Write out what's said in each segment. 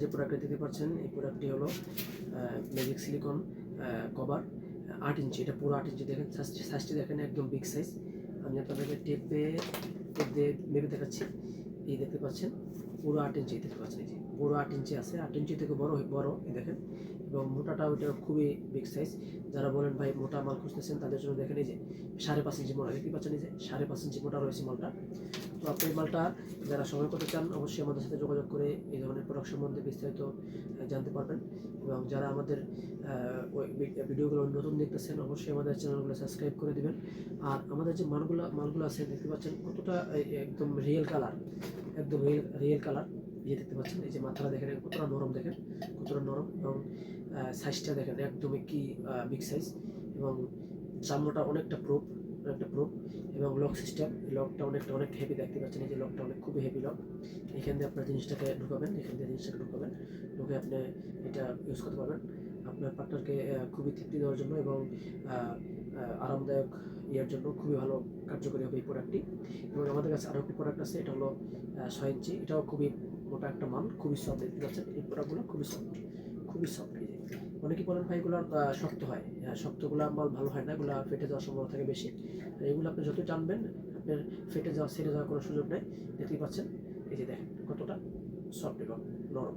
যে প্রোডাক্টটা দিতে পারছেন এই প্রোডাক্টটি হলো ম্যাজিক সিলিকন কভার 8 ইঞ্চি। এটা পুরো 8 ইঞ্চি। দেখেন সাইজটি দেখেন একদম বিগ সাইজ। আমি আপনাদেরকে টেপ দিয়ে মেপে দেখাচ্ছি। এই দেখতে পাচ্ছেন পুরো 8 ইঞ্চি দেখতে পাচ্ছেন। এই যে পুরো 8 ইঞ্চি আছে, 8 ইঞ্চি থেকে বড় এই দেখেন। এবং মোটাটা ওইটা খুবই বিগ সাইজ। যারা বলেন ভাই মোটা মাল খুঁজতেছেন তাদের জন্য দেখেন এই যে 5.5 ইঞ্চি মোটা দেখতে পাচ্ছেন। এই যে 5.5 ইঞ্চি মোটা রয়েছে মালটা। তো আপনি এই মালটা যারা সংগ্রহ করতে চান অবশ্যই আমাদের সাথে যোগাযোগ করে এই ধরনের প্রোডাক্ট সম্বন্ধে বিস্তারিত জানতে পারবেন। এবং যারা আমাদের ভিডিওগুলো নতুন দেখতেছেন অবশ্যই আমাদের চ্যানেলগুলো সাবস্ক্রাইব করে দিবেন। আর আমাদের যে মালগুলো আছে দেখতে পাচ্ছেন কতটা একদম রিয়েল কালার, একদম রিয়েল কালার। এই দেখতে পাচ্ছেন এই যে মাথাটা দেখেন কতটা নরম, দেখেন কতটা নরম। এবং সাইজটা দেখেন একদমই কি বিগ সাইজ। এবং চামড়াটা অনেকটা প্রুফ এবং লক সিস্টেম। লকটা অনেক হেভি দেখতে পাচ্ছেন। এই যে লকটা খুবই হেভি লক। এখান দিয়ে আপনার জিনিসটাকে ঢুকাবেন, ঢুকে আপনি এটা ইউজ করতে পারবেন আপনার পার্টনারকে খুবই তৃপ্তি দেওয়ার জন্য এবং আরামদায়ক ইয়ার জন্য খুবই ভালো কার্যকরী হবে এই প্রোডাক্টটি। এবং আমাদের কাছে আরও একটি প্রোডাক্ট আছে, এটা হলো 6 ইঞ্চি। এটাও খুবই মোটা একটা মাল, খুবই সফট দেখতে পাচ্ছেন। এই প্রোডাক্টগুলো খুবই সফট। অনেকেই বলেন ভাই এগুলো শক্ত হয়, শক্তগুলো মাল ভালো হয় না, এগুলো ফেটে যাওয়ার সম্ভাবনা থাকে বেশি। এগুলো আপনি যতই টানবেন আপনার ছেড়ে যাওয়ার কোনো সুযোগ নেই। দেখতেই পাচ্ছেন এই যে দেখেন কতটা সফট এবং নরম।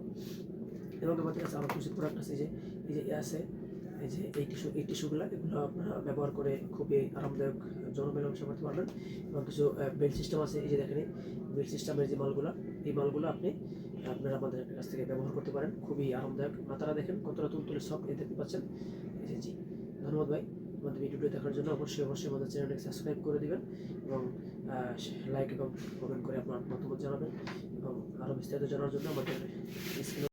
এবং আমাদের কাছে আরও কিছু প্রোডাক্ট আছে যে আছে এই যে এই টিস্যুগুলো, এগুলো আপনারা ব্যবহার করে খুবই আরামদায়ক মেলামেশা করতে পারবেন। এবং কিছু বেল্ট সিস্টেম আছে। এই যে দেখেন বেল্ট সিস্টেমের যে মালগুলো, এই মালগুলো আপনারা আমাদের কাছ থেকে ব্যবহার করতে পারেন, খুবই আরামদায়ক। মাথাটা দেখেন কতটা তুলতুলে সফট, এই দেখতে পাচ্ছেন। এই যে জি ধন্যবাদ ভাই আমাদের ভিডিওটি দেখার জন্য। অবশ্যই আমাদের চ্যানেলটাকে সাবস্ক্রাইব করে দিবেন এবং লাইক এবং কমেন্ট করে আপনার মতামত জানাবেন। এবং আরও বিস্তারিত জানার জন্য আমাদের